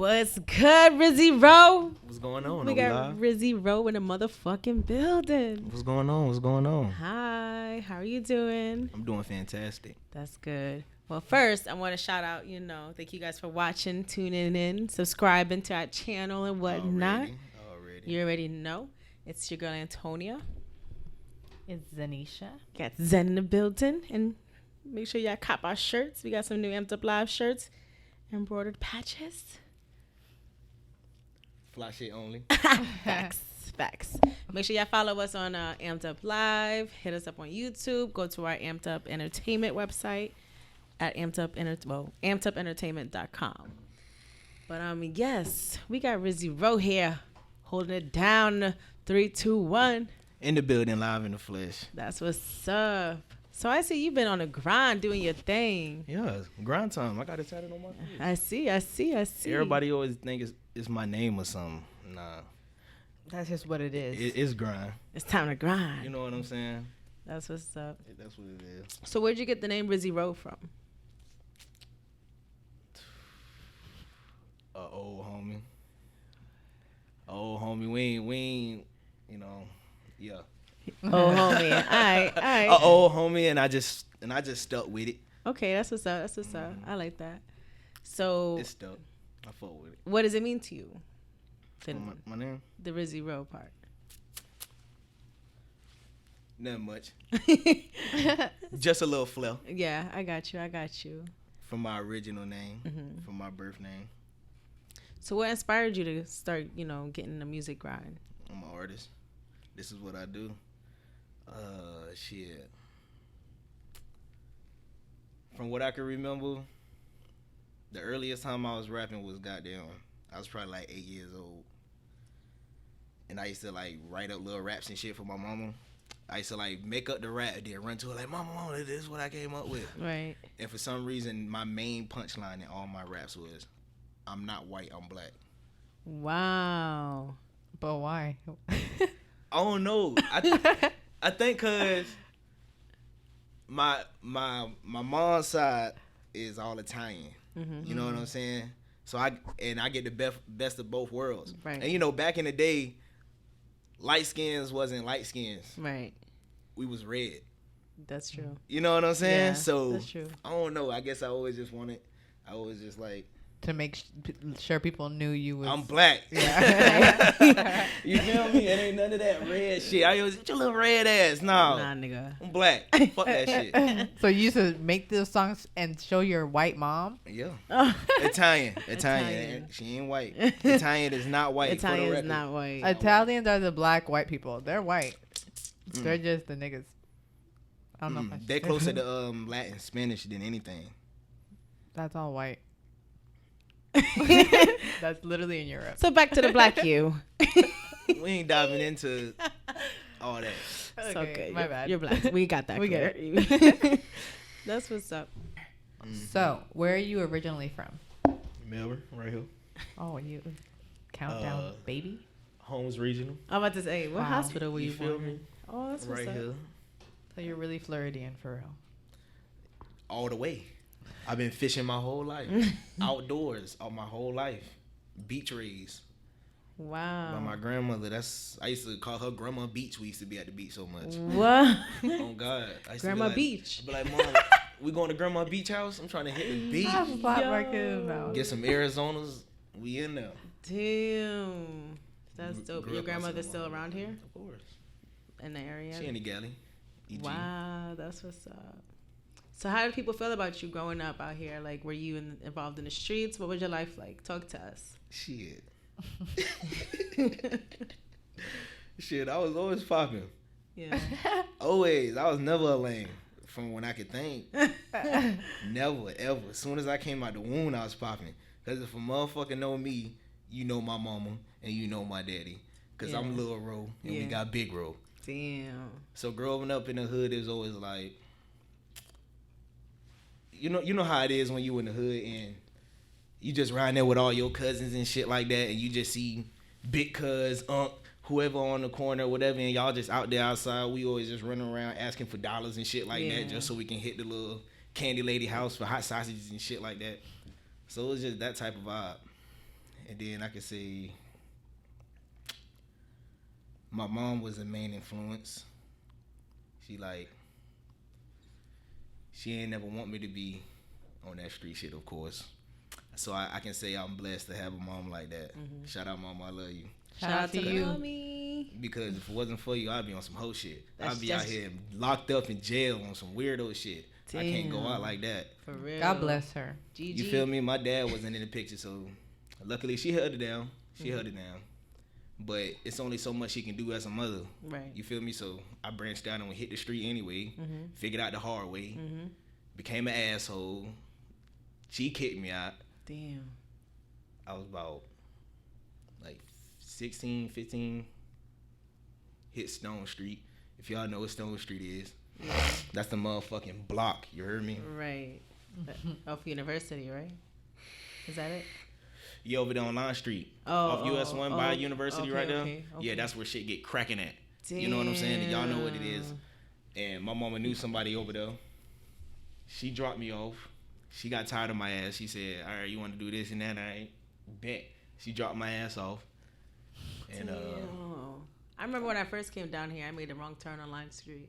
What's good, Rizzy Rowe? What's going on? We got Rizzy Rowe in the motherfucking building. What's going on? What's going on? Hi, how are you doing? I'm doing fantastic. That's good. Well, first, I want to shout out, thank you guys for watching, tuning in, subscribing to our channel and whatnot. Already. You already know. It's your girl, Antonia. It's Zanisha. Got Zen in the building. And make sure y'all cop our shirts. We got some new Amped Up Live shirts. Embroidered patches. Fly shit only. Facts. Make sure y'all follow us on Amped Up Live. Hit us up on YouTube. Go to our Amped Up Entertainment website at ampedupentertainment.com. But yes, we got Rizzy Rowe here, holding it down. 3, 2, 1. In the building, live in the flesh. That's what's up. So I see you've been on the grind doing your thing. Yeah, grind time. I got it tatted on my face. I see. Everybody always think it's my name or something. Nah. That's just what it is. It's grind. It's time to grind. You know what I'm saying? That's what's up. That's what it is. So where'd you get the name Rizzy Rowe from? Old homie. We ain't, yeah. Oh, homie. All right. Old homie, and I just stuck with it. Okay, that's what's up. I like that. So It's stuck. I fuck with it. what does it mean to you? My name? The Rizzy Rowe part. Nothing much. Just a little flair Yeah, I got you. from my original name, Mm-hmm. from my birth name. So what inspired you to start, getting the music grind? I'm an artist. This is what I do. Shit. From what I can remember, the earliest time I was rapping was I was probably like 8 years old. And I used to like write up little raps and shit for my mama. I used to like make up the rap and then run to her like, Mama, this is what I came up with. Right. And for some reason, my main punchline in all my raps was, I'm not white, I'm black. Wow. But why? I don't know. I think cause my mom's side is all Italian. Mm-hmm. You know what I'm saying? So I get the best of both worlds. Right. And back in the day, light skins wasn't light skins. Right. We was red. That's true. You know what I'm saying? Yeah, so that's true. I don't know. I guess I always just like, To make sure people knew you was... I'm black. Yeah. You feel me? It ain't none of that red shit. I always, your little red ass. No. Nah, nigga. I'm black. Fuck that shit. So you used to make those songs and show your white mom? Yeah. Oh. Italian. Italian. She ain't white. Italian is not white. Italian is not white. Italians are the black white people. They're white. They're just the niggas. I don't know if I They're should- closer to Latin, Spanish than anything. That's all white. That's literally in Europe. So back to the black you. We ain't diving into all that. It's Okay, okay. my bad. You're black. We got that. We clear. get it. That's what's up. So, where are you originally from? Melbourne, right here. Oh, you countdown baby? Holmes Regional. I'm about to say, what Wow. hospital were you feel born me? in? Oh, that's what's Right up. here. So you're really Floridian for real. All the way. I've been fishing my whole life. Outdoors all my whole life. Beach raised Wow. by my grandmother. I used to call her Grandma Beach. We used to be at the beach so much. What? Oh God. I used to Grandma be like, Beach. I'd be like, Mom, we going to Grandma Beach house? I'm trying to hit the beach. Get some Arizonas. We in there. Damn. That's dope. Grew Your up grandmother's outside still of around here Of course. in the area? She in the galley. EG. Wow, that's what's up. So how did people feel about you growing up out here? Like, were you involved in the streets? What was your life like? Talk to us. Shit. Shit, I was always popping. Yeah. Always. I was never a lame from when I could think. Never, ever. As soon as I came out the womb, I was popping. Because if a motherfucker know me, you know my mama and you know my daddy. Because I'm Lil Ro and we got Big Ro. Damn. So growing up in the hood is always like, you know how it is when you in the hood and you just riding there with all your cousins and shit like that, and you just see big cuz, whoever on the corner, whatever, and y'all just out there outside. We always just running around asking for dollars and shit like that, just so we can hit the little candy lady house for hot sausages and shit like that. So it was just that type of vibe. And then I could say my mom was a main influence. She ain't never want me to be on that street shit, of course. So I can say I'm blessed to have a mom like that. Mm-hmm. Shout out, mama, I love you. Shout out to you. Mommy. Because if it wasn't for you, I'd be on some hoe shit. I'd be out here locked up in jail on some weirdo shit. Damn. I can't go out like that. For real. God bless her. GG. You feel me? My dad wasn't in the picture, so luckily she held it down. Held it down. But it's only so much she can do as a mother. Right. You feel me? So I branched out and hit the street anyway. Mm-hmm. Figured out the hard way. Mm-hmm. Became an asshole. She kicked me out. Damn. I was about like 16, 15. Hit Stone Street. If y'all know what Stone Street is. Yeah. That's the motherfucking block. You heard me? Right. Off University, right? Is that it? You over there on Line Street. Off US 1 by University right there. Okay. Yeah, that's where shit get cracking at. Damn. You know what I'm saying? And y'all know what it is. And my mama knew somebody over there. She dropped me off. She got tired of my ass. She said, all right, you want to do this and that? I ain't bet. She dropped my ass off. And I remember when I first came down here, I made the wrong turn on Line Street.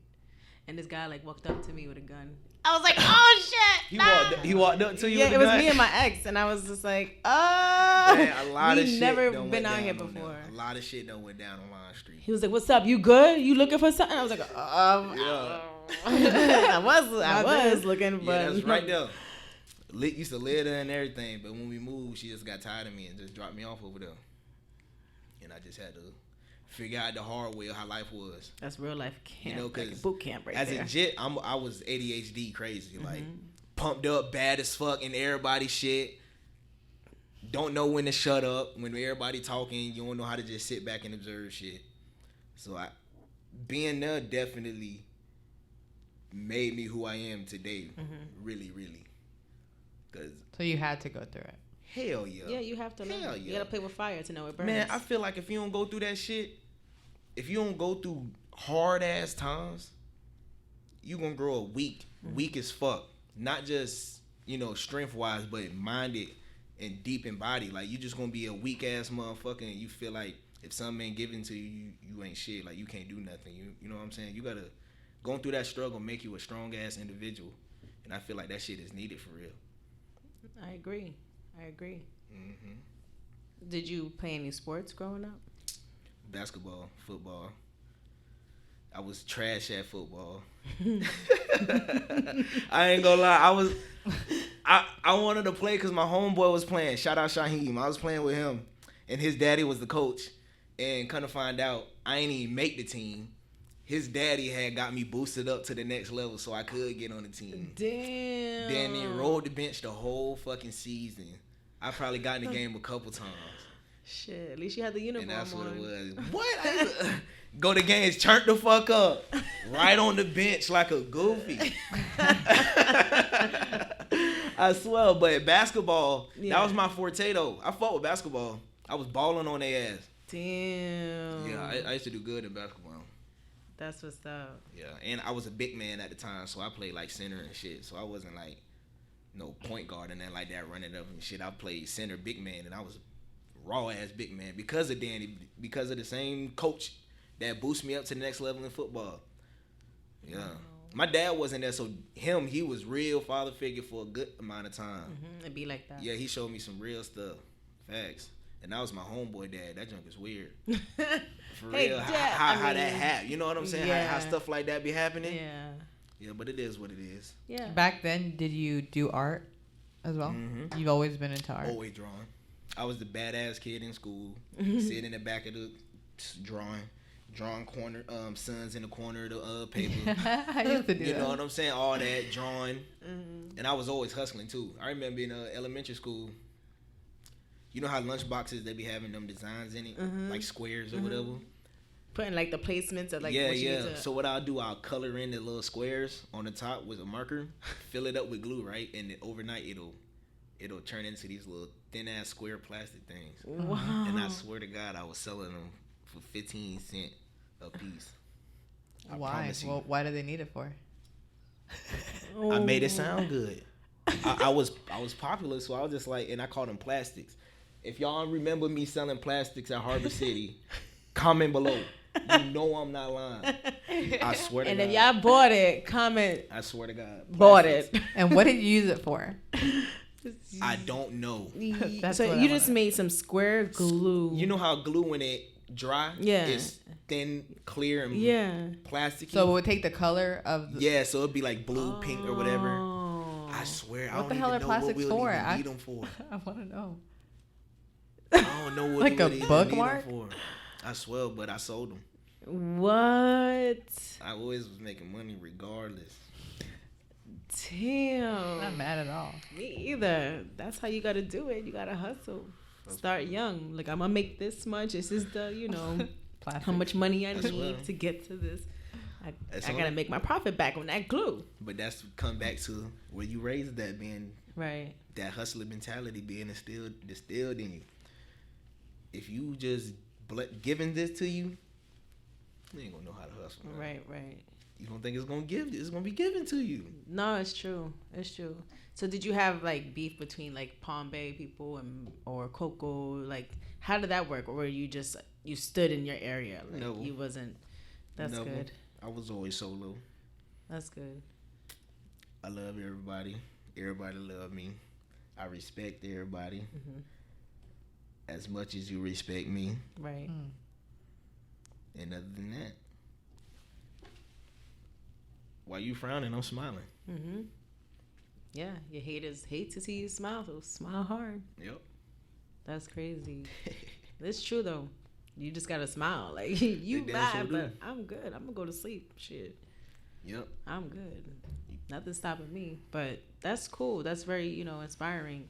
And this guy like walked up to me with a gun. I was like, oh shit! He walked up to you. Yeah, with it a was gun? me and my ex, and I was just like, oh. Man, a lot of shit never done been went out here down before. A lot of shit done went down on Line Street. He was like, what's up? You good? You looking for something? I was like, yeah. I was looking, but yeah, that's right there. Used to live there and everything, but when we moved, she just got tired of me and just dropped me off over there. And I just had to figure out the hard way of how life was. That's real life camp. You know, cause like boot camp right as there. a jit, I was ADHD crazy, like pumped up, bad as fuck, in everybody shit. Don't know when to shut up. When everybody talking, you don't know how to just sit back and observe shit. So being there definitely made me who I am today. Really, really. So you had to go through it. Hell yeah. Yeah, you have to learn. Yeah. You gotta play with fire to know it burns. Man, I feel like if you don't go through that shit, if you don't go through hard ass times, you gonna grow up weak as fuck. Not just, strength wise, but minded and deep in body. Like, you just gonna be a weak ass motherfucker, and you feel like if something ain't given to you, you ain't shit. Like, you can't do nothing. You know what I'm saying? You gotta going through that struggle make you a strong ass individual, and I feel like that shit is needed for real. I agree. Did you play any sports growing up? Basketball, football. I was trash at football. I ain't gonna lie. I wanted to play because my homeboy was playing. Shout out Shaheem. I was playing with him, and his daddy was the coach. And kind of find out, I ain't even make the team. His daddy had got me boosted up to the next level so I could get on the team. Damn. Then they rolled the bench the whole fucking season. I probably got in the game a couple times. Shit, at least you had the uniform on. And that's what it was. What? Go to games, turn the fuck up. Right on the bench like a goofy. I swear, but basketball, that was my forte though. I fought with basketball. I was balling on their ass. Damn. Yeah, I used to do good in basketball. That's what's up. Yeah, and I was a big man at the time, so I played like center and shit. So I wasn't like no point guard and then like that running up and shit. I played center, big man, and I was raw ass big man because of Danny, because of the same coach that boosted me up to the next level in football. Yeah. Wow. My dad wasn't there, so he was real father figure for a good amount of time. It'd be like that. Yeah, he showed me some real stuff. Facts. And that was my homeboy dad. That junk is weird. For real. Dad, how that happened. You know what I'm saying? Yeah. How stuff like that be happening. Yeah. Yeah, but it is what it is. Yeah. Back then, did you do art as well? You've always been into art. Always drawing. I was the badass kid in school. Sitting in the back of the drawing corner, sons in the corner of the paper. I used to do You that. know what I'm saying? All that drawing. And I was always hustling too. I remember in elementary school, you know how lunch boxes they be having them designs in it, like squares or whatever. Putting like the placements of like yeah, what you yeah. need to... So what I'll do, I'll color in the little squares on the top with a marker, fill it up with glue, right? And then overnight it'll turn into these little thin ass square plastic things. Wow. And I swear to God, I was selling them for 15 cents a piece. Why? Well, why do they need it for? I made it sound good. I was popular, so I was just like, and I called them plastics. If y'all remember me selling plastics at Harbor City, comment below. You know I'm not lying. I swear to And God. if y'all bought it, comment. I swear to God. Bought it. And what did you use it for? I don't know. That's So what you I just wanna- made some square glue. You know how glue when it dry, Yeah. it's thin, clear, and Yeah. plasticky. So it would take the color of the. Yeah, so it'd be like blue, pink, or whatever. Oh. I swear, I What don't the hell even are know what plastics we'll for? even I- need them for. I want to know. I don't know what Like we'll a even bookmark? need them for. I swear, but I sold them. What? I always was making money regardless. Damn. Not mad at all. Me either. That's how you gotta do it. You gotta hustle. Start young. Like I'm gonna make this much. This is the, Plastic. how much money I That's need well. to get to this. That's I all. gotta make my profit back on that glue. But that's come back to where you raised that, being Right. that hustler mentality being distilled in you. If you just giving this to you, you ain't gonna know how to hustle. Man. Right. You don't think it's gonna be given to you. No, it's true. It's true. So did you have like beef between like Palm Bay people or Coco? Like how did that work? Or were you just you stood in your area? Like No. you wasn't. That's Never. good. I was always solo. That's good. I love everybody. Everybody love me. I respect everybody Mm-hmm. as much as you respect me. Right. And other than that, while you frowning, I'm smiling. Mm-hmm. Yeah, your haters hate to see you smile, so smile hard. Yep. That's crazy. It's true though. You just gotta smile. Like you They damn mad, sure do. but I'm good. I'm gonna go to sleep. Shit, Yep. I'm good. Nothing's stopping me. But that's cool. That's very inspiring.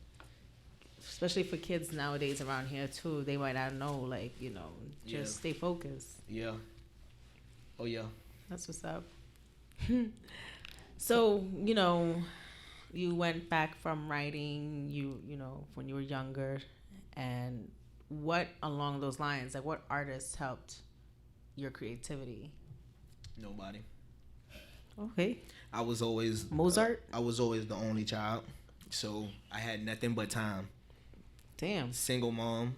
Especially for kids nowadays around here too. They might not know. Like just Yeah. stay focused. Yeah. Oh yeah. That's what's up. So, you went back from writing, when you were younger, and what along those lines, like what artists helped your creativity? Nobody. Okay. I was always Mozart? I was always the only child, so I had nothing but time. Damn. Single mom,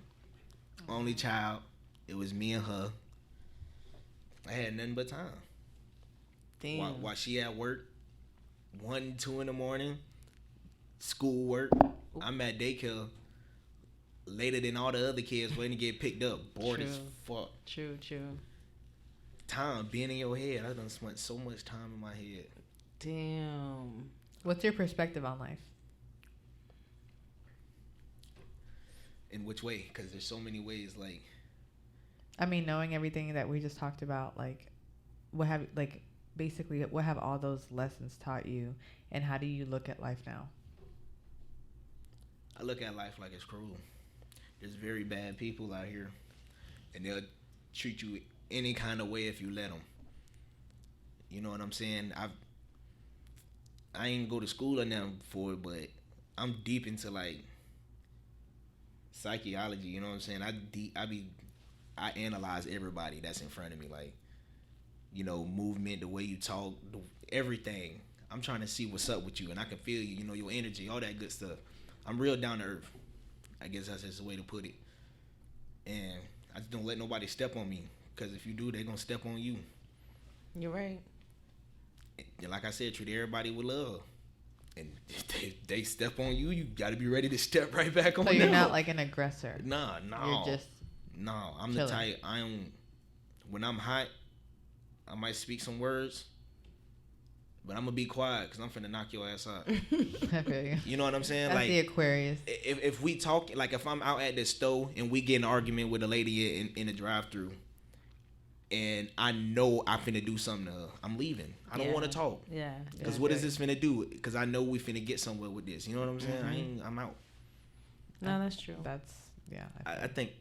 only child. It was me and her. I had nothing but time. Damn. While she at work, 1, 2 in the morning, school work. I'm at daycare later than all the other kids waiting to get picked up. Bored as fuck. True. Time being in your head. I done spent so much time in my head. Damn. What's your perspective on life? In which way? Because there's so many ways. Like, I mean, knowing everything that we just talked about, like, what have all those lessons taught you, and how do you look at life now? I look at life like it's cruel. There's very bad people out here, and they'll treat you any kind of way if you let them. You know what I'm saying? I ain't go to school or nothing for it, but I'm deep into like psychology. You know what I'm saying? I analyze everybody that's in front of me, like, movement, the way you talk, everything. I'm trying to see what's up with you, and I can feel you. Your energy, all that good stuff. I'm real down to earth. I guess that's just the way to put it. And I just don't let nobody step on me, because if you do, they're gonna step on you. You're right. And like I said, treat everybody with love. And if they step on you, you got to be ready to step right back on So them. you're not like an aggressor. Nah. You're just I'm chilling. the type. When I'm hot, I might speak some words, but I'm gonna be quiet because I'm finna knock your ass out. okay. You know what I'm saying? That's like the Aquarius. if we talk, like if I'm out at the store and we get in an argument with a lady in the drive-thru, and I know I'm finna do something to her, I'm leaving. I don't want to talk. Yeah. Because what is this finna do? Because I know we finna get somewhere with this. You know what I'm saying? I'm out. No, that's true. That's I think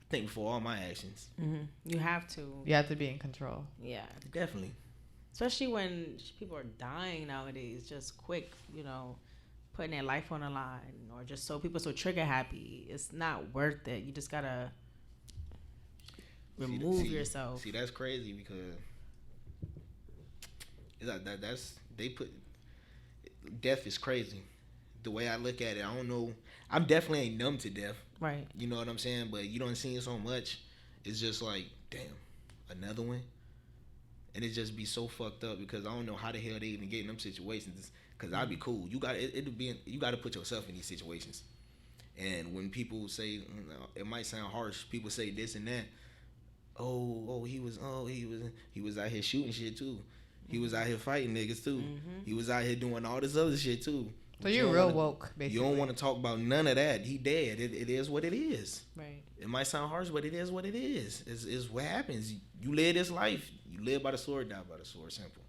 before all my actions. Mm-hmm. You have to. you have to be in control. Yeah. Definitely. Especially when people are dying nowadays, just quick, putting their life on the line, or just people so trigger happy. It's not worth it. You just gotta remove yourself. See, that's crazy because it's like that's they put death is crazy. the way I look at it, I don't know. I'm definitely ain't numb to death. Right. You know what I'm saying? But you don't see it so much. It's just like, damn, another one. And it just be so fucked up because I don't know how the hell they even get in them situations. Because I'd be cool. You got you got to put yourself in these situations. And when people say, it might sound harsh. People say this and that. He was out here shooting shit too. He was out here fighting niggas too. Mm-hmm. He was out here doing all this other shit too. So you're real woke, basically. You don't want to talk about none of that. He dead. It is what it is. Right. It might sound harsh, but it is what it is. It's what happens. You live this life. You live by the sword, die by the sword. Simple.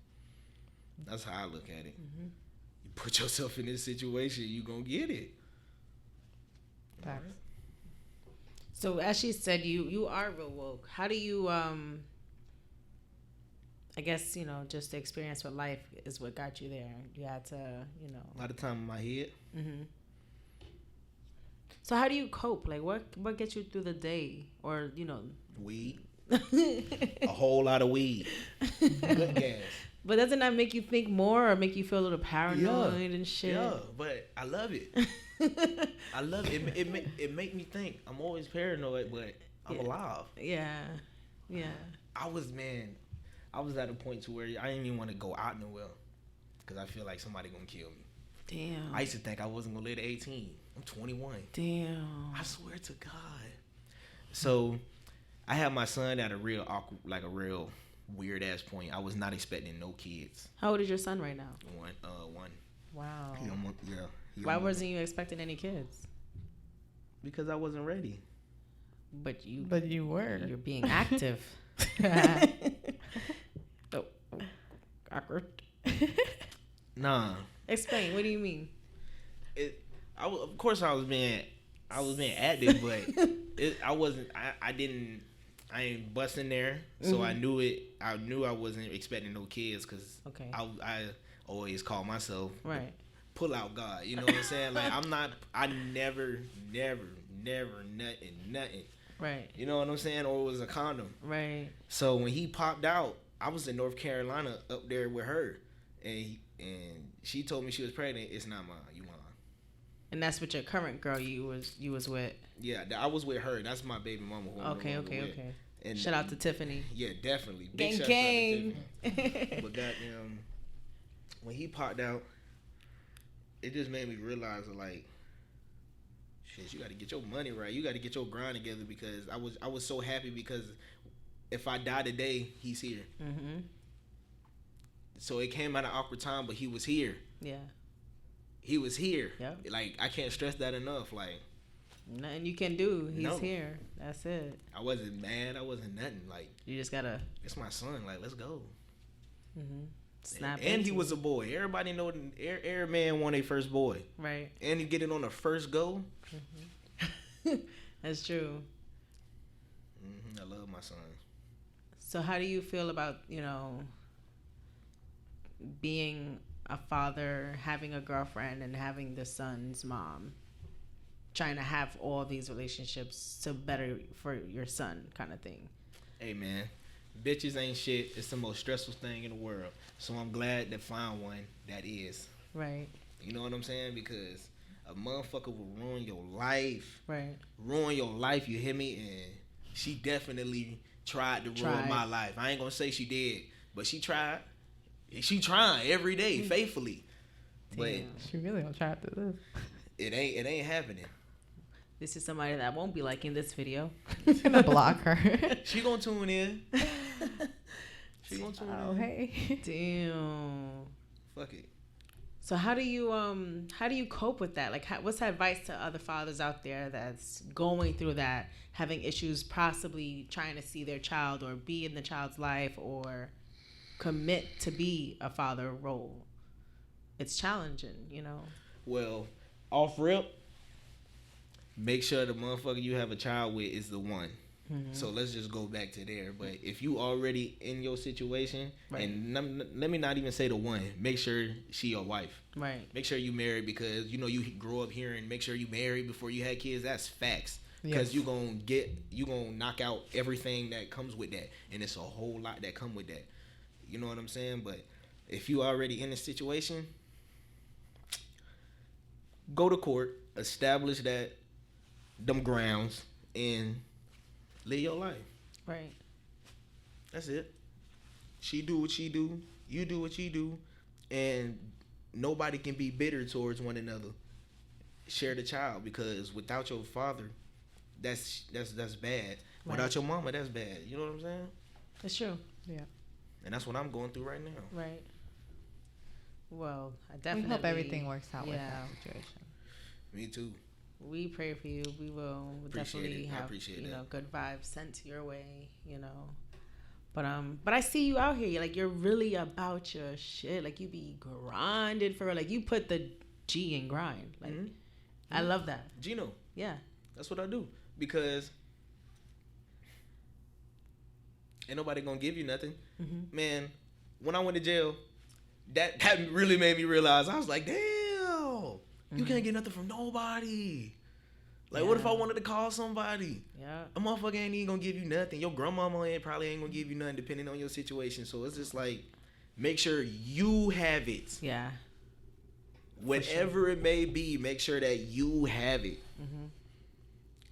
That's how I look at it. Mm-hmm. You put yourself in this situation, you gonna get it. Facts. So as she said, you are real woke. How do you I guess, just the experience with life is what got you there. You had to, a lot of time in my head. Mm-hmm. So how do you cope? Like, what gets you through the day? Or, Weed. A whole lot of weed. Good gas. But doesn't that make you think more or make you feel a little paranoid and shit? Yeah, but I love it. I love it. It make me think. I'm always paranoid, but I'm alive. Yeah. Yeah. I was at a point to where I didn't even want to go out nowhere because I feel like somebody gonna kill me. Damn. I used to think I wasn't gonna live to 18. I'm 21. Damn. I swear to God. So I had my son at a real awkward, like a real weird ass point. I was not expecting no kids. How old is your son right now? One. Wow. Why wasn't you expecting any kids? Because I wasn't ready. But you were. You're being active. Oh, awkward. Nah. Explain. What do you mean? Of course I was being active, but I ain't busting there, so mm-hmm. I knew I wasn't expecting no kids because I always call myself right pull out God. You know what I'm saying? Like I never nothing. Right. You know what I'm saying? Or it was a condom. Right. So when he popped out, I was in North Carolina up there with her, and she told me she was pregnant. It's not mine. You mine. And that's with your current girl you was with. Yeah, I was with her. That's my baby mama. Okay. And shout out to Tiffany. Yeah, definitely. Big gang. But goddamn, when he popped out, it just made me realize like, shit, you got to get your money right. You got to get your grind together because I was so happy because if I die today, he's here. Mm-hmm. So it came at an awkward time, but he was here. Yeah. He was here. Yeah. Like I can't stress that enough. Like nothing you can do. He's here. That's it. I wasn't mad. I wasn't nothing. Like you just gotta. It's my son. Like let's go. Mm-hmm. Snap. And he was a boy. Everybody know every man want a first boy. Right. And he get it on the first go. Mm-hmm. That's true. Mm-hmm. I love my son. So how do you feel about being a father, having a girlfriend, and having the son's mom, trying to have all these relationships to better for your son, kind of thing? Hey man, bitches ain't shit. It's the most stressful thing in the world. So I'm glad to find one that is. Right. You know what I'm saying? Because a motherfucker will ruin your life. Right. Ruin your life. You hear me? And she definitely tried to ruin my life. I ain't gonna say she did, but she tried. She trying every day, faithfully. Damn. But she really gonna try to do this. It ain't happening. This is somebody that won't be liking this video. He's gonna block her. She gonna tune in. She gonna tune in. Oh hey. Damn. Fuck it. So how do you cope with that? Like, what's the advice to other fathers out there that's going through that, having issues, possibly trying to see their child or be in the child's life or commit to be a father role? It's challenging, Well, off rip, make sure the motherfucker you have a child with is the one. Mm-hmm. So let's just go back to there. But if you already in your situation, right. And let me not even say the one, make sure she your wife. Right. Make sure you married because you grow up hearing make sure you married before you had kids. That's facts. Because you gonna knock out everything that comes with that, and it's a whole lot that come with that. You know what I'm saying? But if you already in a situation, go to court, establish that them grounds, and live your life. Right. That's it. She do what she do. You do what you do, and nobody can be bitter towards one another. Share the child, because without your father, that's bad. Right. Without your mama, that's bad. You know what I'm saying? That's true. Yeah. And that's what I'm going through right now. Right. Well, I definitely hope everything works out with yeah. that situation. Me too. We pray for you. We will Appreciate definitely it. I have appreciate you know that. good vibes sent to your way. You know, but I see you out here. Like, you're really about your shit. Like, you be grinding for real. Like, you put the G in grind. Like, I love that. Gino. Yeah. That's what I do, because ain't nobody gonna give you nothing. Mm-hmm. Man, when I went to jail, that really made me realize. I was like, damn, you can't get nothing from nobody. Like, what if I wanted to call somebody? Yeah. A motherfucker ain't even gonna give you nothing. Your grandmama probably ain't gonna give you nothing, depending on your situation. So it's just like, make sure you have it. Yeah. Whatever it may be, make sure that you have it. Mm-hmm.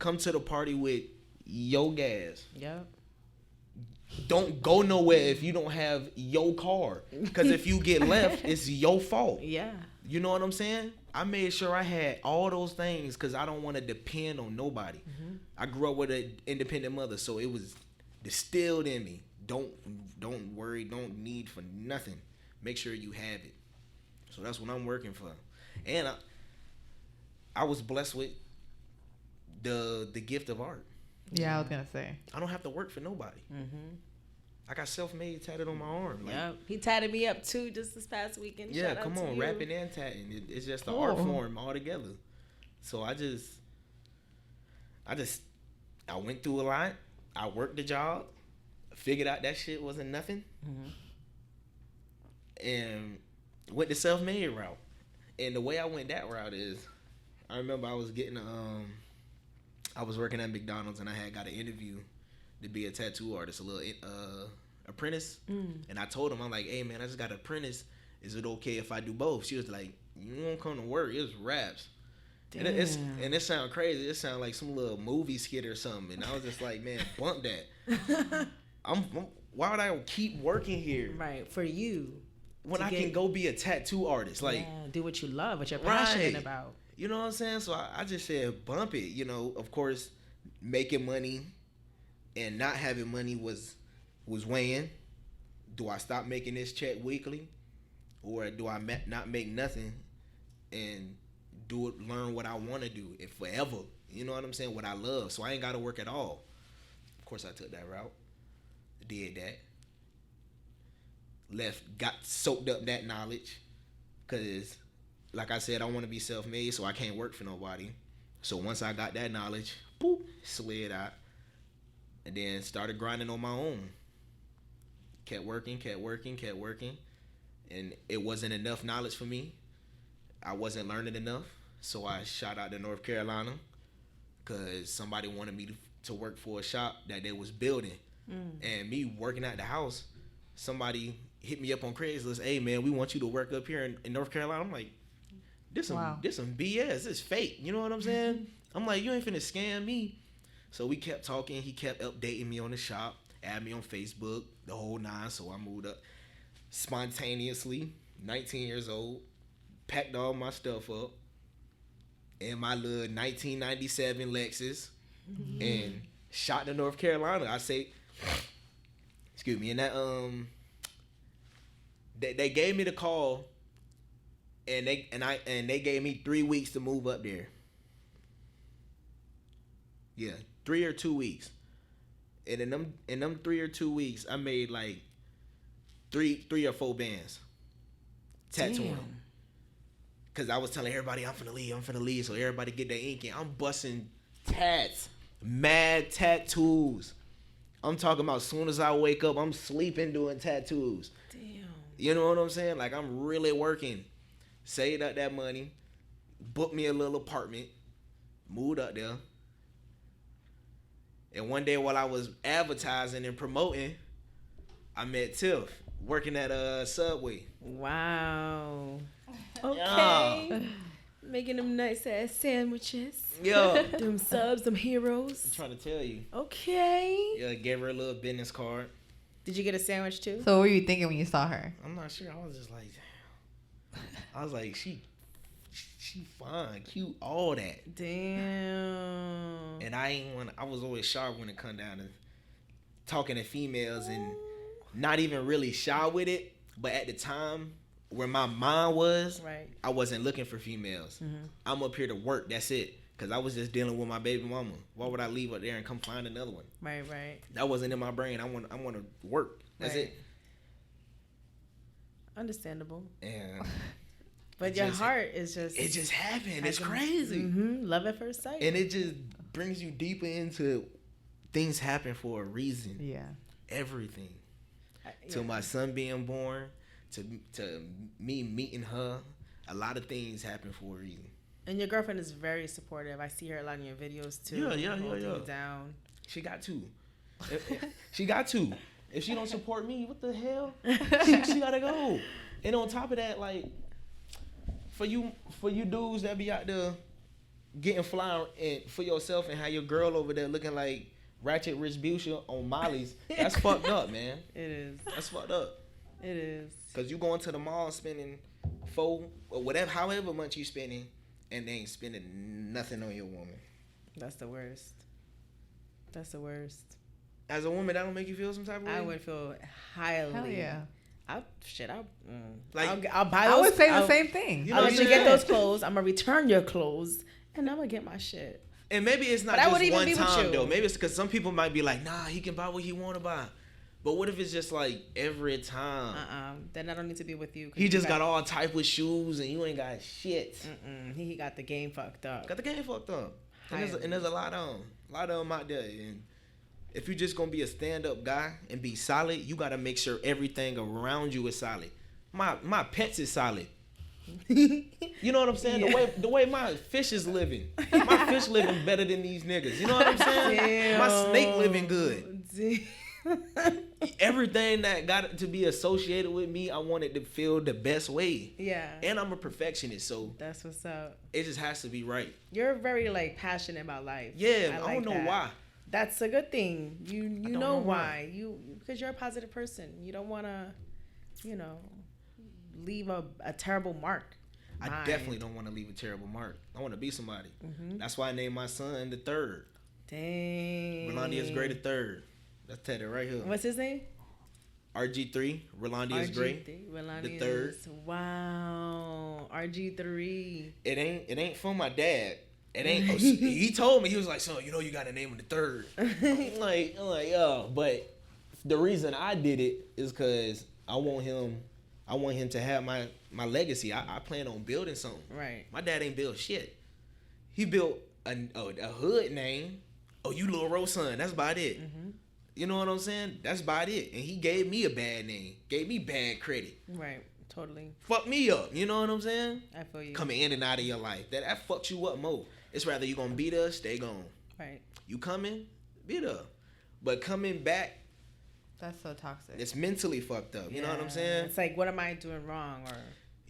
Come to the party with your gas. Yep. Don't go nowhere if you don't have your car. Because if you get left, it's your fault. Yeah. You know what I'm saying? I made sure I had all those things because I don't want to depend on nobody. Mm-hmm. I grew up with an independent mother, so it was distilled in me. Don't worry, don't need for nothing. Make sure you have it. So that's what I'm working for. And I was blessed with the gift of art. Yeah, I was gonna say. I don't have to work for nobody. Mm-hmm. I got self-made tatted on my arm. Like, yep. He tatted me up too just this past weekend. Yeah, Shout come out on, to rapping and tatting. It's just the art form all together. So I went through a lot. I worked the job, figured out that shit wasn't nothing, and went the self-made route. And the way I went that route is, I remember I was I was working at McDonald's and I had got an interview to be a tattoo artist, a little apprentice. And I told him, I'm like, hey man, I just got an apprentice. Is it okay if I do both? She was like, you won't come to work. It's raps. And it sound crazy. It sound like some little movie skit or something. And I was just like, man, bump that. Why would I keep working here? Right, for you. When I can go be a tattoo artist. Like, do what you love, what you're passionate about. You know what I'm saying? So I just said, bump it. You know, of course, making money and not having money was weighing. Do I stop making this check weekly? Or do I not make nothing and learn what I want to do if forever? You know what I'm saying? What I love. So I ain't got to work at all. Of course, I took that route. Did that. Got soaked up that knowledge. Because, like I said, I want to be self-made, so I can't work for nobody. So once I got that knowledge, boop, slid out. And then started grinding on my own. Kept working. And it wasn't enough knowledge for me. I wasn't learning enough. So I shot out to North Carolina because somebody wanted me to work for a shop that they was building. And me working at the house, somebody hit me up on Craigslist. Hey man, we want you to work up here in North Carolina. I'm like, this some BS. This is fake. You know what I'm saying? I'm like, you ain't finna scam me. So we kept talking. He kept updating me on the shop, add me on Facebook, the whole nine. So I moved up spontaneously, 19 years old, packed all my stuff up in my little 1997 Lexus and shot to North Carolina. I say, excuse me, and that they gave me the call, and they gave me 3 weeks to move up there. Yeah, 3 or 2 weeks, and in them 3 or 2 weeks, I made like three or four bands tattooing. Cause I was telling everybody I'm finna leave, so everybody get their ink in. I'm busting tats, mad tattoos. I'm talking about as soon as I wake up, I'm sleeping doing tattoos. Damn. You know what I'm saying? Like, I'm really working. Saved up that money, booked me a little apartment, moved up there. And one day while I was advertising and promoting, I met Tiff working at Subway. Wow. Okay. Making them nice ass sandwiches. Yeah. Them subs, them heroes. I'm trying to tell you. Okay. Yeah, gave her a little business card. Did you get a sandwich too? So what were you thinking when you saw her? I'm not sure. I was just like, damn. I was like, she fine, cute, all that. Damn. And I was always sharp when it come down to talking to females and not even really shy with it. But at the time where my mind was, right, I wasn't looking for females. Mm-hmm. I'm up here to work. That's it. Because I was just dealing with my baby mama. Why would I leave up there and come find another one? Right, right. That wasn't in my brain. I want to work. That's right. it. Understandable. And but your heart is just... It just happened. It's crazy. Mm-hmm. Love at first sight. And it just brings you deeper into things happen for a reason. Yeah. Everything. To my son being born, to me meeting her, a lot of things happen for a reason. And your girlfriend is very supportive. I see her a lot in your videos too. Yeah. You down. She got to. She got to. If she don't support me, what the hell? she gotta go. And on top of that, like, for you dudes that be out there getting fly and for yourself and have your girl over there looking like Ratchet Rich Busha on Molly's, that's fucked up, man. It is. That's fucked up. It is. Cause you going to the mall spending $4 or whatever, however much you spending, and they ain't spending nothing on your woman. That's the worst. That's the worst. As a woman, that don't make you feel some type of way? I would feel highly. Hell yeah. I'll Like, I'll buy those. I would say the same thing. You know, I'll let you get those clothes. I'm gonna return your clothes, and I'm gonna get my shit. And maybe it's not just one time though. Maybe it's because some people might be like, nah, he can buy what he want to buy. But what if it's just like every time? Then I don't need to be with you. He just got all type of shoes and you ain't got shit. He got the game fucked up. Got the game fucked up. And there's a lot of them out there. And if you're just gonna be a stand-up guy and be solid, you gotta make sure everything around you is solid. My pets is solid. You know what I'm saying? Yeah. The way my fish is living. My fish living better than these niggas. You know what I'm saying? Damn. My snake living good. Everything that got to be associated with me, I want it to feel the best way. Yeah. And I'm a perfectionist, so that's what's up. It just has to be right. You're very like passionate about life. Yeah, I don't know why. That's a good thing. You know why. Because you're a positive person. You don't want to, leave a terrible mark. I definitely don't want to leave a terrible mark. I want to be somebody. Mm-hmm. That's why I named my son the third. Dang. Rolondius Gray the third. That's Teddy right here. What's his name? RG3. Rolondius Gray. The third. Wow. RG3. It ain't from my dad. It ain't. He told me, he was like, "Son, you got to name him the third." I'm like, yo. But the reason I did it is because I want him to have my legacy. I plan on building something. Right. My dad ain't built shit. He built a hood name. Oh, you Lil Rose son. That's about it. Mm-hmm. You know what I'm saying? That's about it. And he gave me a bad name. Gave me bad credit. Right. Totally. Fuck me up. You know what I'm saying? I feel you. Coming in and out of your life. That fucks you up more. It's rather you gonna beat us, stay gone. Right. You coming, beat up. But coming back, that's so toxic. It's mentally fucked up. You know what I'm saying? It's like, what am I doing wrong? Or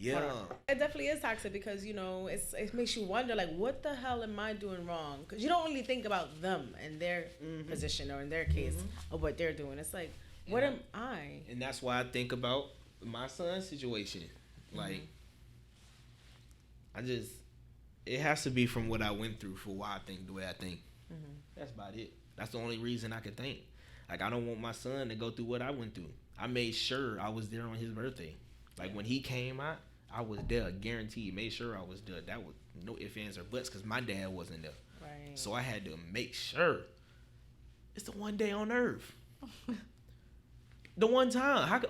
yeah, it definitely is toxic because it makes you wonder like, what the hell am I doing wrong? Because you don't only think about them and their position or in their case of what they're doing. It's like, what am I? And that's why I think about my son's situation. Like, it has to be from what I went through for why I think the way I think. That's about it. That's the only reason I could think. Like, I don't want my son to go through what I went through. I made sure I was there on his birthday. Like, when he came out, I was there, guaranteed. Made sure I was there. That was no ifs, ands, or buts, because my dad wasn't there. Right. So I had to make sure. It's the one day on earth. The one time.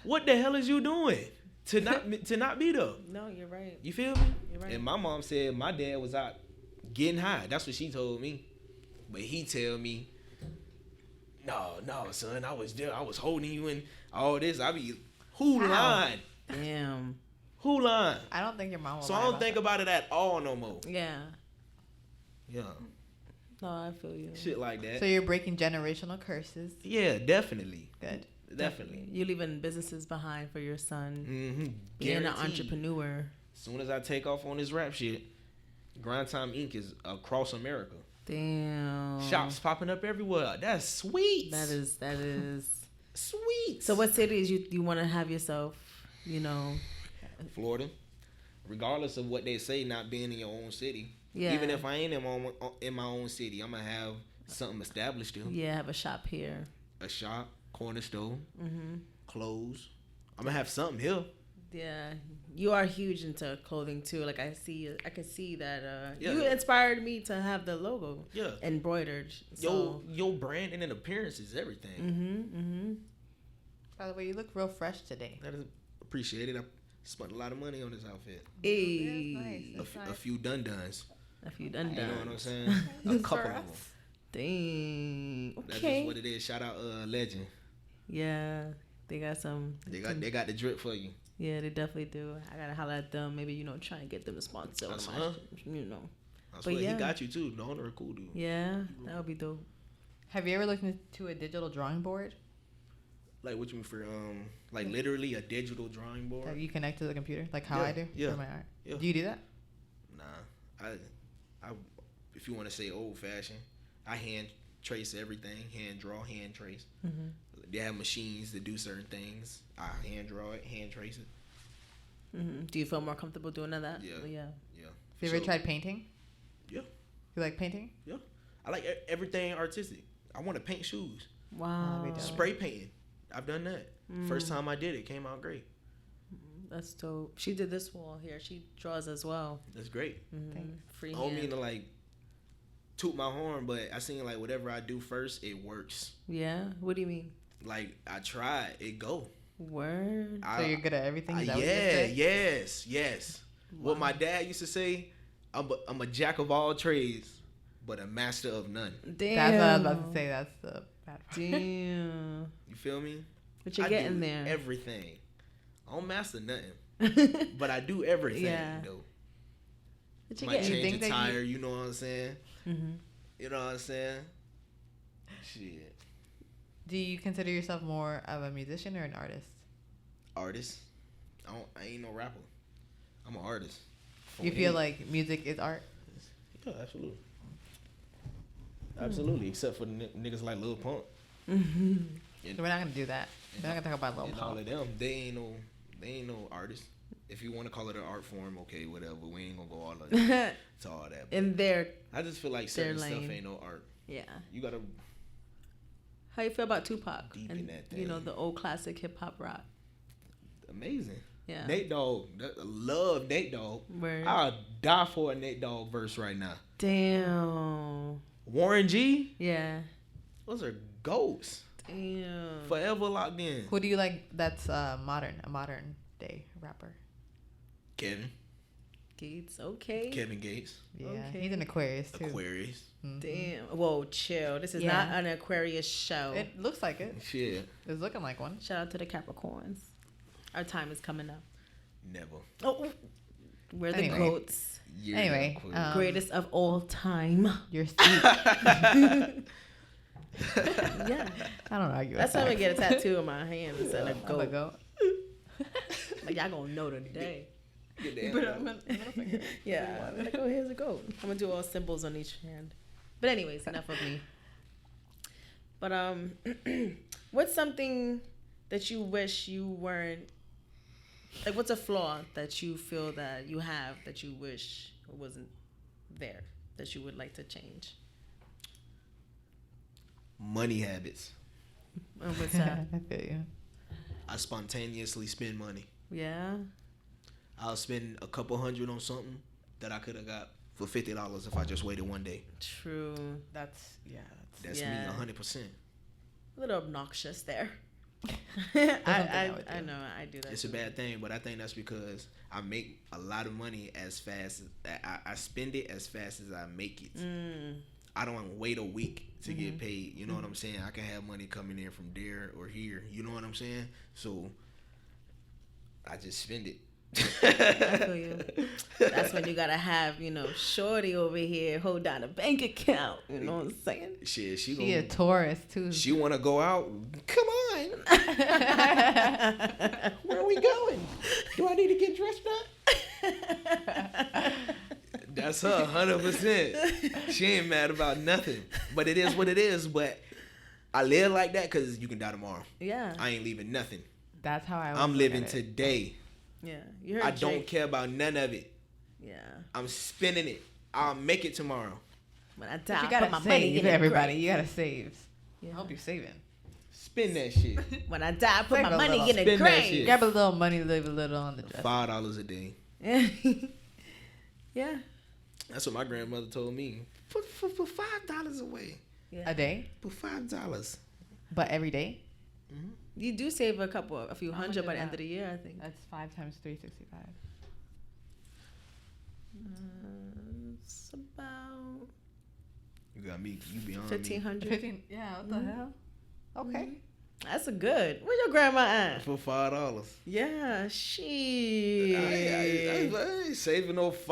What the hell is you doing to not be there? No, you're right. You feel me? You're right. And my mom said my dad was out getting high. That's what she told me. But he tell me, no, son, I was there. I was holding you and all this. I be, who lying? Damn. Who lying? I don't think your mom will. So I don't think about it at all no more. Yeah. Yeah. No, I feel you. Shit like that. So you're breaking generational curses. Yeah, definitely. Good. Definitely. You leaving businesses behind for your son. Mm-hmm. Being an entrepreneur. As soon as I take off on this rap shit, Grind Time Inc. is across America. Damn. Shops popping up everywhere. That's sweet. That is sweet. So what cities you want to have yourself, Florida. Regardless of what they say, not being in your own city. Yeah. Even if I ain't in my own city, I'm going to have something established there. Yeah, have a shop here. A shop, corner store, Mm-hmm. clothes. I'm going to have something here. Yeah, you are huge into clothing too. Like I can see that Yeah. you inspired me to have the logo embroidered. So. Your brand and an appearance is everything. Mm-hmm. By the way, you look real fresh today. That is appreciated. I spent a lot of money on this outfit. Hey, A few dun-duns. A few dun-duns. You know what I'm saying? A couple of them. Dang. Okay. That's just what it is. Shout out Legend. Yeah, they got some. They got the drip for you. Yeah, they definitely do. I gotta holler at them. Maybe try and get them to sponsor. I swear he got you too. The owner a cool dude. Yeah, that would be dope. Have you ever looked into a digital drawing board? Like what you mean for like literally a digital drawing board? That you connect to the computer, like how I do yeah. for my art. Yeah. Do you do that? Nah, I if you want to say old fashioned, I hand trace everything, hand draw, hand trace. Mm-hmm. They have machines that do certain things. I hand draw it, hand trace it. Mm-hmm. Do you feel more comfortable doing that? Yeah. Yeah. Have you ever tried painting? Yeah. You like painting? Yeah. I like everything artistic. I want to paint shoes. Wow. Spray painting. I've done that. First time I did it, came out great. That's dope. She did this wall here. She draws as well. That's great. Mm-hmm. Free I don't mean to like toot my horn, but I seen like whatever I do first, it works. Yeah. What do you mean? Like I tried, it go. Word. So you're good at everything? Is that what you yes. Wow. What my dad used to say, I'm a jack of all trades, but a master of none. Damn. That's what I was about to say. That's the bad part. You feel me? But you're I getting do there. everything. I don't master nothing, but I do everything though. But you're Might getting change a tire, you know what I'm saying? Mm-hmm. You know what I'm saying? Shit. Do you consider yourself more of a musician or an artist? Artist. I ain't no rapper. I'm an artist. You feel like music is art? Yeah, absolutely. Absolutely, except for niggas like Lil Pump. Mm-hmm. We're not gonna do that. We're not gonna talk about Lil And all Pump. of them, they ain't no artists. If you want to call it an art form, okay, whatever. We ain't gonna go all to all that. In their I just feel like certain lane. stuff ain't no art. Yeah. You gotta How you feel about Tupac Deep and in that thing. the old classic hip hop rock? amazing. Yeah. Nate Dogg, love Nate Dogg. Word. I'll die for a Nate Dogg verse right now. Damn. Warren G, Yeah. those are goats. Damn. Forever locked in. Who do you like? That's a modern day rapper. Kevin Gates. Okay. Gates, Yeah, Okay. he's an Aquarius too. Aquarius. Mhm. Damn. Whoa, chill. This is Yeah. not an Aquarius show. It looks like it. Shit, It's looking like one. Shout out to the Capricorns. Our time is coming up. never. Oh, we're the Anyway. goats. You're Anyway, the Aquarius. Greatest of all time. You're sweet. Yeah. I don't argue. That's with why I'm that. gonna get a tattoo on my hand instead of I'm a goat. goat. Like y'all gonna know today. Get the Put it hand on out. my- Yeah. Like, oh, here's a goat. I'm gonna do all symbols on each hand. But anyways, enough of me. But what's something that you wish you weren't, like, what's a flaw that you feel that you have that you wish wasn't there, that you would like to change? Money habits. What's that? I feel you. I spontaneously spend money. Yeah. I'll spend a couple hundred on something that I could have got for $50 if I just waited one day. True. That's That's Yeah. me 100%. A little obnoxious there. I I would do. know I do that. It's a too. bad thing, but I think that's because I make a lot of money as fast as I spend it as fast as I make it. I don't wait a week to get paid. You know what I'm saying? I can have money coming in from there or here. You know what I'm saying? So I just spend it. I feel you. That's when you gotta have, shorty over here hold down a bank account. You know what I'm saying? Shit, She a Taurus too. She want to go out? Come on. Where are we going? Do I need to get dressed up? That's her 100%. She ain't mad about nothing. But it is what it is. But I live like that because you can die tomorrow. Yeah. I ain't leaving nothing. That's how I'm living today. Yeah. You heard I Drake. don't care about none of it. Yeah. I'm spending it. I'll make it tomorrow. When I But die, you I gotta put my save, money in everybody. the You gotta save. grave. I hope you're saving. Spend that shit. When I die, I put Save my a money little. in the Spend that grave. shit. Grab a little money, leave a little on the dresser. $5 a day. Yeah. That's what my grandmother told me. Put $5 away. Yeah. A day, Put $5. but every day. You do save a few How much hundred is by the end that? of the year, I think. That's 5 times 365. It's about You got me. You beyond 1,500. 15. Yeah. What the hell? Okay. That's a good. Where your grandma at? for $5. Yeah, she. I ain't saving no $5.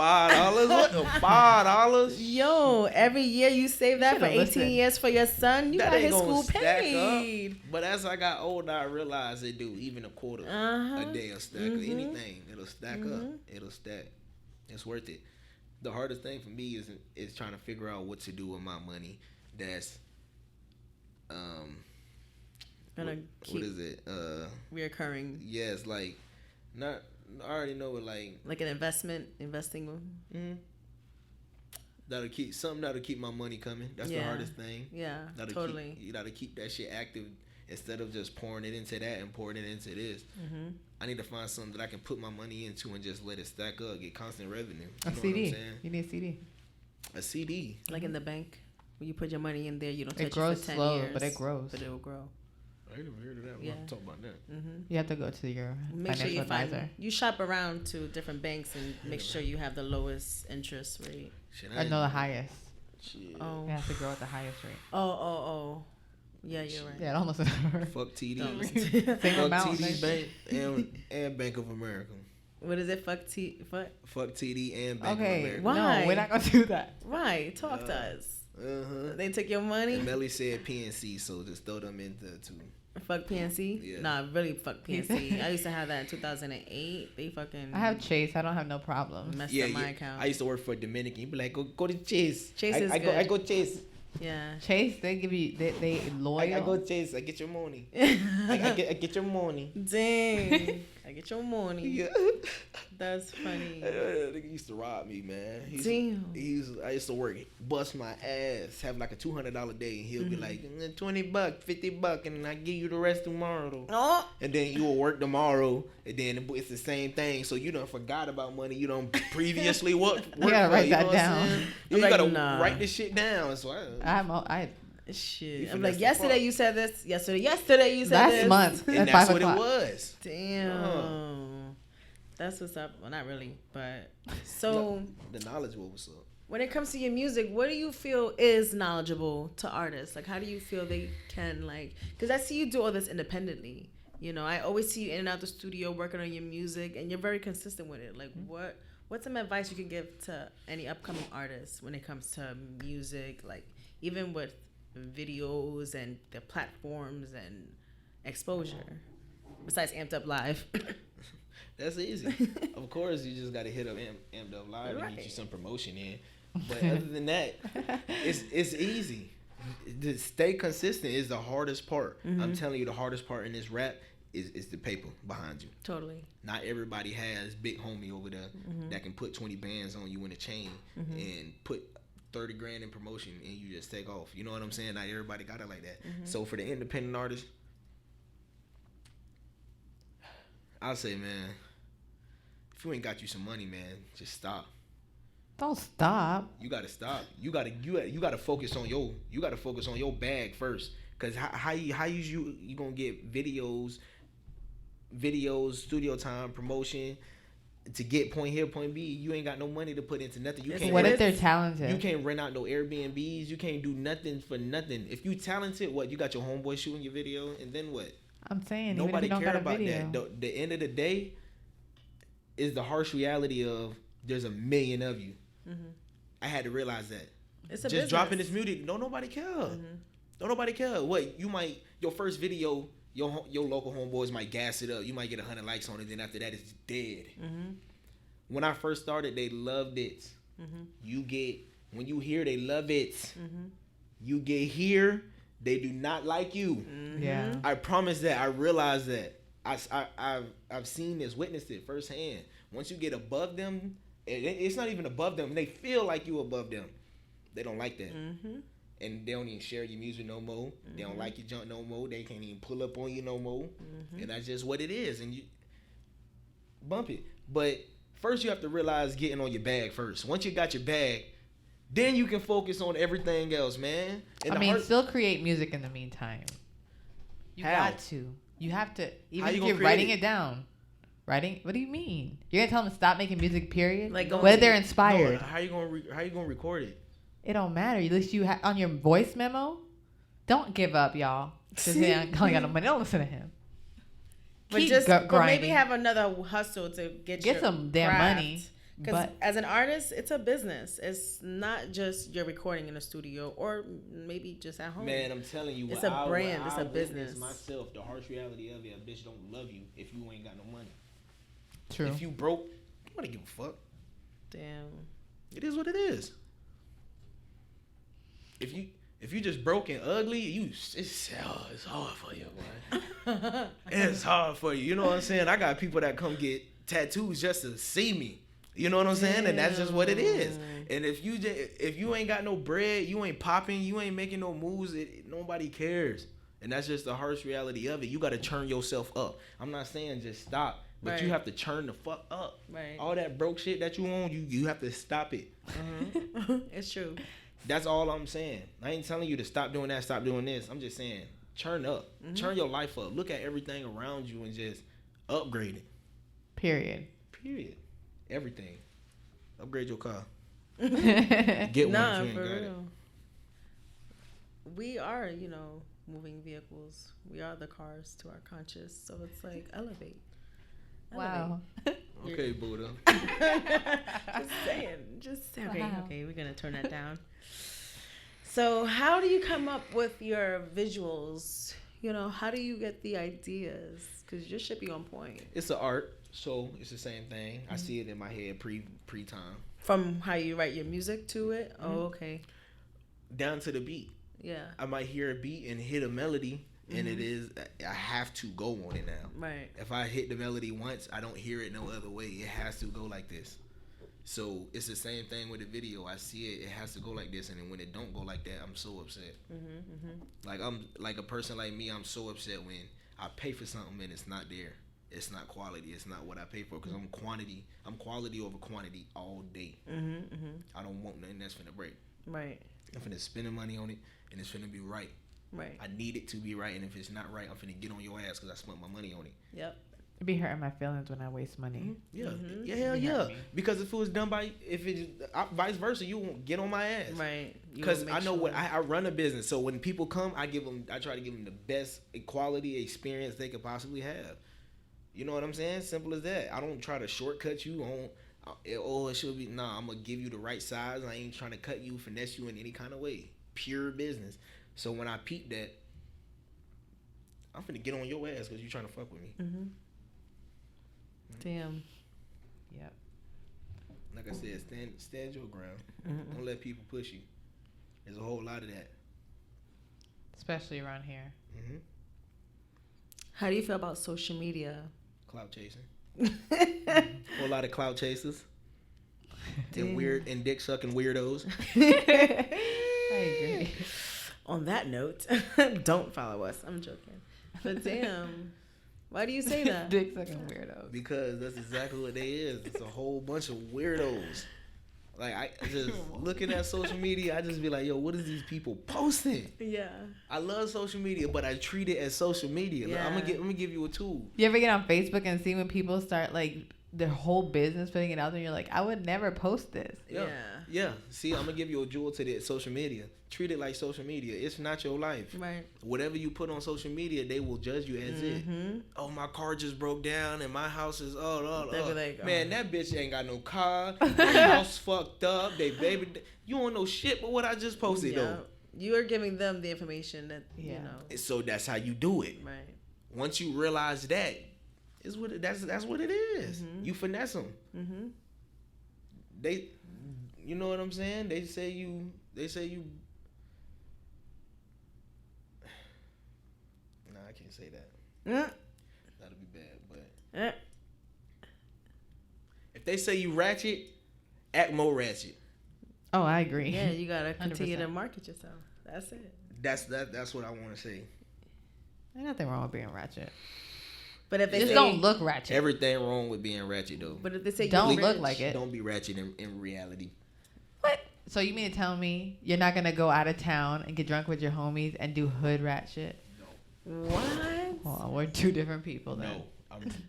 What the $5? Yo, every year you save that for Should've 18 listened. years for your son. You That got ain't his gonna school stack paid. up. But as I got older, I realized it do. Even a quarter Uh-huh. a day will stack. Or anything, it'll stack up. It'll stack. It's worth it. The hardest thing for me is trying to figure out what to do with my money. That's Gonna what keep is it? reoccurring. Yes, like not. I already know it. Like an investing. That'll keep my money coming. That's the Yeah. hardest thing. Yeah, That'll totally. You gotta keep that shit active instead of just pouring it into that and pouring it into this. Mm-hmm. I need to find something that I can put my money into and just let it stack up, get constant revenue. A You know CD. what I'm saying? You need a CD. A CD. Like in the bank, when you put your money in there, you don't touch It grows it for 10 slow, years, but it grows. But it will grow. I ain't never heard of that. We'll Yeah. talk about that. Mm-hmm. You have to go to your Make sure financial you advisor. you shop around to different banks and make sure you have the lowest interest rate. Shit, I know the highest. Shit. Oh, You have to grow at the highest rate. oh. Yeah, you're right. Yeah, it almost. Fuck TD. Don't Fuck listen to- Same amount. TD Bank and Bank of America. What is it? Fuck TD and Bank Okay, of America. Why? no, we're not gonna do that. Right. Talk to us. Uh-huh. They took your money. And Melly said PNC, so just throw them in there too. Fuck PNC. Yeah. Nah, really fuck PNC. I used to have that in 2008. They fucking. I have Chase. I don't have no problem. messed Yeah, up my yeah. account. I used to work for Dominican. You'd be like, go to Chase. Chase I, is I good. go I go Chase. Yeah. Chase, they give you they loyal. I go Chase. I get your money. I get your money. Dang. I get your money. Yeah. That's funny. Nigga used to rob me, man. Damn. I used to work, bust my ass, have like a $200 day, and he'll be like, $20, $50, and I give you the rest tomorrow, though. Oh. And then you will work tomorrow, and then it's the same thing. So you done forgot about money you done previously worked. You gotta write that know what I'm down. saying? I'm You like, gotta nah. write this shit down. So I Shit. You I'm finessed like, the yesterday fuck. you said this. Yesterday you said last this. month and at that's 5 what o'clock. it was. Damn. That's what's up. Well, not really, but so The knowledge was up. when it comes to your music, what do you feel is knowledgeable to artists? Like, how do you feel they can, like, because I see you do all this independently. You know, I always see you in and out the studio working on your music, and you're very consistent with it. Like, what's some advice you can give to any upcoming artists when it comes to music, like, even with videos and the platforms and exposure, besides Amped Up Live? That's easy. Of course, you just got to hit up Amped Up Live and Right. get you some promotion in. But other than that, it's easy. To stay consistent is the hardest part. I'm telling you, the hardest part in this rap is the paper behind you. Totally. Not everybody has big homie over there that can put 20 bands on you in a chain and put 30 grand in promotion and you just take off. You know what I'm saying? Not everybody got it like that. So for the independent artist, I'll say, man, if you ain't got you some money, man, just stop. Don't stop. You gotta stop. You gotta focus on your bag first. Cause how you gonna get videos, studio time, promotion to get point here, point B. You ain't got no money to put into nothing. You can't. What rent, if they're talented? you can't rent out no Airbnbs. You can't do nothing for nothing. If you talented, what you got your homeboy shooting your video, and then what? I'm saying Nobody even if you care don't got a about video. that. The end of the day is the harsh reality of there's a million of you. I had to realize that. It's a Just business. dropping this music, don't nobody care. Don't nobody care. What you might your first video, your local homeboys might gas it up. You might get 100 likes on it. Then after that, it's dead. When I first started, they loved it. You get, when you hear they love it. Mm-hmm. You get here, they do not like you. Mm-hmm. Yeah. I promise that. I realize that. I've seen this, witnessed it firsthand. Once you get above them, it's not even above them. They feel like you above them. They don't like that. Mm-hmm. And they don't even share your music no more. They don't like your junk no more. They can't even pull up on you no more. And that's just what it is. And you bump it. But first you have to realize getting on your bag first. Once you got your bag, then you can focus on everything else, man. And still create music in the meantime. You How? got to. You have to. Even How you if gonna you're create writing it? it down. Writing? What do you mean? You're gonna tell them to stop making music? Period. Like, whether they're No, inspired. how you gonna record it? It don't matter. At least you on your voice memo. Don't give up, y'all. Because he ain't got no money. Don't listen to him. But Keep just but maybe grinding. have another hustle to get your some damn craft. money. Because But as an artist, it's a business. It's not just you're recording in a studio or maybe just at home. Man, I'm telling you, It's what a brand. It's a witnessed business. Myself, the harsh reality of it, a bitch don't love you if you ain't got no money. true. If you broke, nobody give a fuck. Damn. It is what it is. If you just broke and ugly, it's hard for you, boy. It's hard for you. You know what I'm saying? I got people that come get tattoos just to see me. You know what I'm saying? And that's just what it is. And if you ain't got no bread, you ain't popping, you ain't making no moves, nobody cares. And that's just the harsh reality of it. You got to churn yourself up. I'm not saying just stop, but you Right. have to churn the fuck up. Right. All that broke shit that you own, you have to stop it. It's true. That's all I'm saying. I ain't telling you to stop doing that, stop doing this. I'm just saying, churn up. Churn your life up. Look at everything around you and just upgrade it. Period. Period. Everything. Upgrade your car. Get Get one Nah, if you for ain't got it. real. We are, moving vehicles. We are the cars to our conscious. So it's like elevate. Wow. Okay, Buddha. Just saying. Okay, Wow. okay, we're gonna turn that down. So how do you come up with your visuals? How do you get the ideas? Because your shit be on point. It's an art, so it's the same thing. I see it in my head pre-time. From how you write your music to it? Oh, okay. Down to the beat. Yeah. I might hear a beat and hit a melody, and it is, I have to go on it now. Right. If I hit the melody once, I don't hear it no other way. It has to go like this. So it's the same thing with the video. I see it, it has to go like this, and then when it don't go like that, I'm so upset. Like I'm like a person like me, I'm so upset when I pay for something and it's not there. It's not quality. It's not what I pay for because I'm quality over quantity all day. I don't want nothing that's finna break. Right. I'm finna spend the money on it, and it's finna be right. Right. I need it to be right, and if it's not right, I'm finna get on your ass because I spent my money on it. Yep. It be hurting my feelings when I waste money. Yeah, It yeah, hurt yeah. me. Because if it was done vice versa, you won't get on my ass. Right. You Because will I make know what sure. I run a business, so when people come, I try to give them the best quality experience they could possibly have. You know what I'm saying? Simple as that. I don't try to shortcut you on. It should be. Nah, I'm gonna give you the right size. I ain't trying to cut you, finesse you in any kind of way. Pure business. So when I peep that, I'm finna get on your ass because you trying to fuck with me. Damn. Yep. Like I said, stand your ground. Don't let people push you. There's a whole lot of that. Especially around here. How do you feel about social media? Clout chasing. Whole lot of clout chasers. And weird and dick sucking weirdos. I agree. On that note, don't follow us. I'm joking. But damn, why do you say that? Dick sucking weirdos. Because that's exactly what they is. It's a whole bunch of weirdos. Like I just looking at social media, I just be like, yo, what is these people posting? Yeah. I love social media, but I treat it as social media. Look, Yeah. I'm gonna give you a tool. You ever get on Facebook and see when people start like their whole business putting it out there and you're like, I would never post this. Yeah. See, I'm gonna give you a jewel to the social media. Treat it like social media. It's not your life. Right. Whatever you put on social media, they will judge you as it. Oh, my car just broke down and my house is They be like, man, that bitch ain't got no car. Their house fucked up. They baby, you don't know shit. But what I just posted though. You are giving them the information that you know. So that's how you do it. Right. Once you realize that, that's what it is. You finesse them. you know what I'm saying? They say you. Nah, I can't say that. That'll be bad. But if they say you ratchet, act more ratchet. Oh, I agree. Yeah, you gotta continue 100%. to market yourself. That's it. That's what I want to say. Ain't nothing wrong with being ratchet. But if they Just say, don't look ratchet. Everything wrong with being ratchet though. But if they say don't you look rich, like it. Don't be ratchet in reality. What? So you mean to tell me you're not gonna go out of town and get drunk with your homies and do hood rat shit? No. What? Well, we're two different people then. No,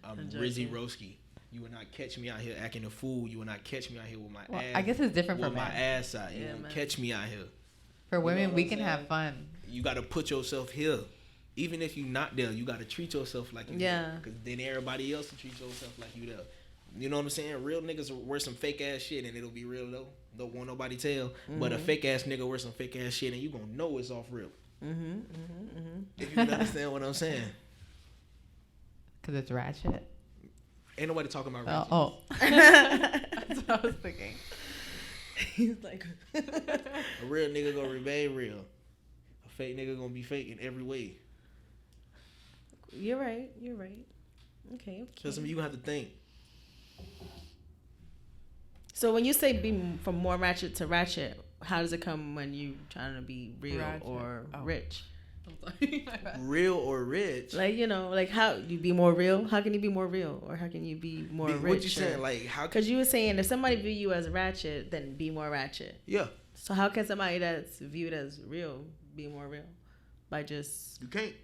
I'm Rizzy Roski. You will not catch me out here acting a fool. You will not catch me out here with my ass. I guess it's different for with my men. ass out. You Yeah, won't man. catch me out here. For women, what we I'm can saying? have fun. You got to put yourself here. Even if you're not there, you got to treat yourself like you Yeah. there. Because then everybody else will treat yourself like you there. You know what I'm saying? Real niggas wear some fake ass shit and it'll be real though. Don't want nobody tell. But a fake ass nigga wear some fake ass shit and you gonna know it's off real. If you can understand what I'm saying. Cause it's ratchet. Ain't nobody talking about ratchet. Oh. That's what I was thinking. He's like, A real nigga gonna remain real. A fake nigga gonna be fake in every way. you're right. Okay. So something you gonna have to think. So when you say be from more ratchet to ratchet, how does it come when you trying to be real Ratchet. or Oh. rich? I'm sorry. Real or rich? Like, you know, like how you be more real? How can you be more real, or how can you be more rich? What you saying? Like how? Because you were saying if somebody view you as ratchet, then be more ratchet. Yeah, So how can somebody that's viewed as real be more real? By just you can't.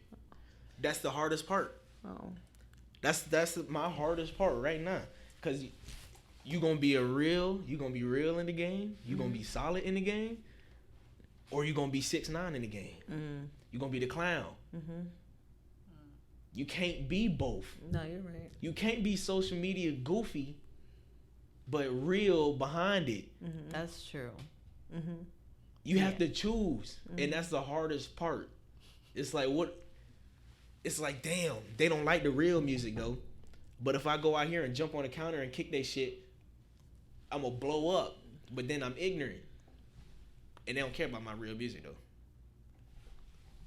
That's the hardest part. oh That's my hardest part right now. Cause you gonna be you gonna be real in the game. You gonna be solid in the game, or you gonna be 6ix9ine in the game. You gonna be the clown. You can't be both. no, you're right. You can't be social media goofy, but real behind it. That's true. You have to choose, and that's the hardest part. It's like what? It's like damn, they don't like the real music though. But if I go out here and jump on the counter and kick that shit, I'm gonna blow up. But then I'm ignorant, and they don't care about my real music though.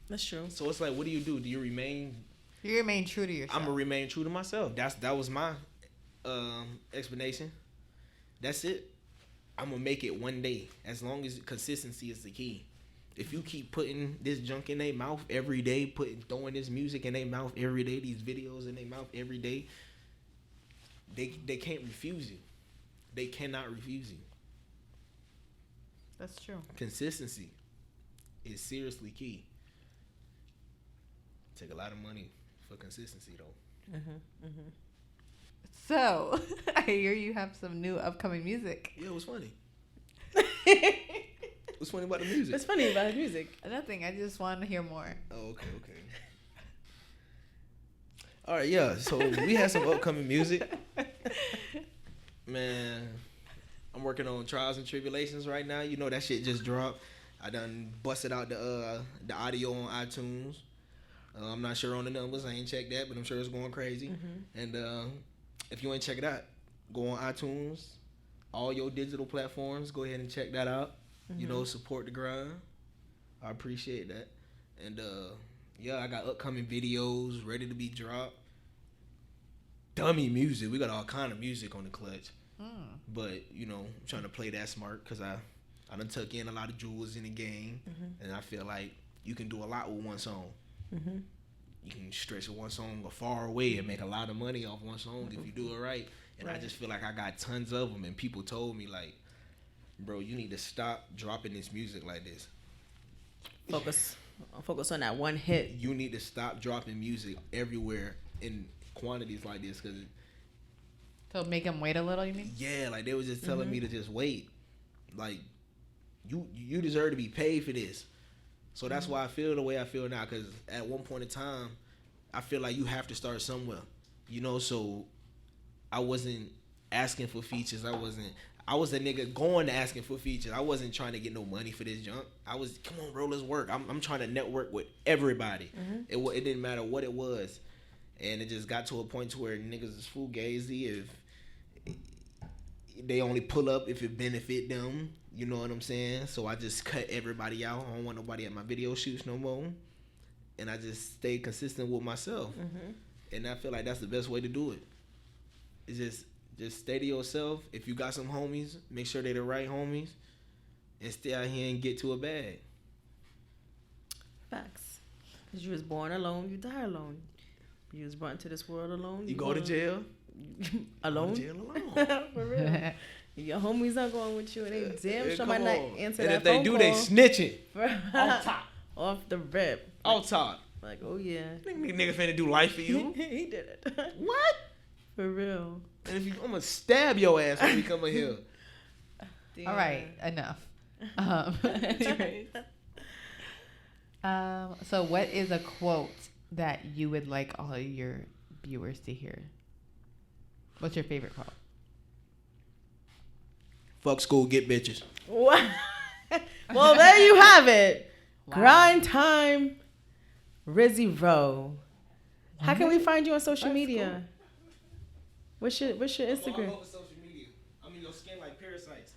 That's true. So it's like, what do? Do you remain? You remain true to yourself. I'm gonna remain true to myself. That was my explanation. That's it. I'm gonna make it one day. As long as consistency is the key. If you keep putting this junk in their mouth every day, throwing this music in their mouth every day, these videos in their mouth every day, they can't refuse you. They cannot refuse you. That's true. Consistency is seriously key. Take a lot of money for consistency though. So, I hear you have some new upcoming music. Yeah, it was funny. What's funny about the music? What's funny about the music? Nothing. I just want to hear more. Oh, okay. All right, yeah. So we had some upcoming music. Man, I'm working on Trials and Tribulations right now. You know that shit just dropped. I done busted out the audio on iTunes. I'm not sure on the numbers. I ain't checked that, but I'm sure it's going crazy. And if you ain't check it out, go on iTunes, all your digital platforms. Go ahead and check that out. You know, support the grind. I appreciate that. And yeah, I got upcoming videos ready to be dropped. Dummy music. We got all kind of music on the clutch. But, you know, I'm trying to play that smart because I done took in a lot of jewels in the game. And I feel like you can do a lot with one song. You can stretch one song far away and make a lot of money off one song if you do it right. And I just feel like I got tons of them. And people told me, like, bro, you need to stop dropping this music like this. Focus on that one hit. You need to stop dropping music everywhere in quantities like this. Cause So make them wait a little, you mean? yeah, like they was just telling me to just wait. Like, you deserve to be paid for this. So that's why I feel the way I feel now. Because at one point in time, I feel like you have to start somewhere. You know, so I wasn't asking for features. I was a nigga going to asking for features. I wasn't trying to get no money for this junk. I was, come on, bro, let's work. I'm trying to network with everybody. It didn't matter what it was. And it just got to a point to where niggas is fugazi. they only pull up if it benefit them. You know what I'm saying? So I just cut everybody out. I don't want nobody at my video shoots no more. And I just stay consistent with myself. And I feel like that's the best way to do it. It's just stay to yourself. If you got some homies, make sure they're the right homies. And stay out here and get to a bag. Facts. Because you was born alone, you die alone. You was brought into this world alone. You go to jail. Alone? Go to jail alone. For real. Your homies not going with you, and they damn sure might not answer and that if they phone do, call. they snitching. Off top. Off the rip. Off top. Like, oh yeah. Nigga finna do life for you. He did it. What? For real. And if you, I'm gonna stab your ass when we come in here. Damn. All right, enough. So what is a quote that you would like all of your viewers to hear? What's your favorite quote? Fuck school, get bitches. What? Well, there you have it. Wow. Grind time, Rizzy Rowe. How can we find you on social That's media? cool. What's your Instagram? All over social media. I'm in your skin like parasites.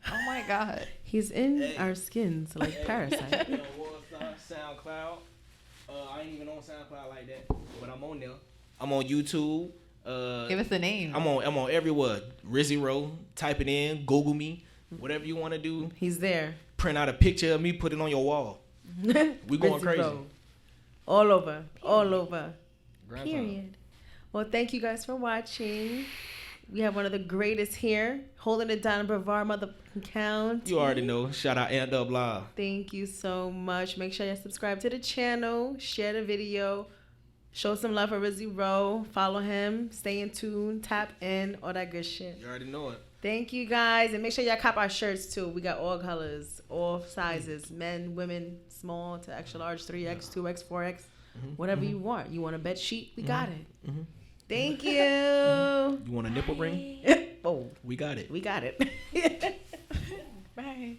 Oh my God. He's in Hey. our skins like parasite. You know, SoundCloud. I ain't even on SoundCloud like that, but I'm on there. I'm on YouTube. Give us the name. I'm on everywhere. Rizzy Rowe. Type it in. Google me. Whatever you want to do. He's there. Print out a picture of me. Put it on your wall. We going Rizzy crazy. Rowe. All over. All over. Grand Period. Well, thank you guys for watching. We have one of the greatest here, holding it down in Brevard, motherfucking County. You already know. Shout out Ant Up Live. Thank you so much. Make sure you subscribe to the channel, share the video, show some love for Rizzy Rowe, follow him, stay in tune, tap in, all that good shit. You already know it. Thank you guys, and make sure y'all cop our shirts too. We got all colors, all sizes, men, women, small to extra large, 3X, 2X, 4X, whatever you want. You want a bed sheet? We got it. Thank you. You want a nipple ring? Oh, We got it. we got it. Bye.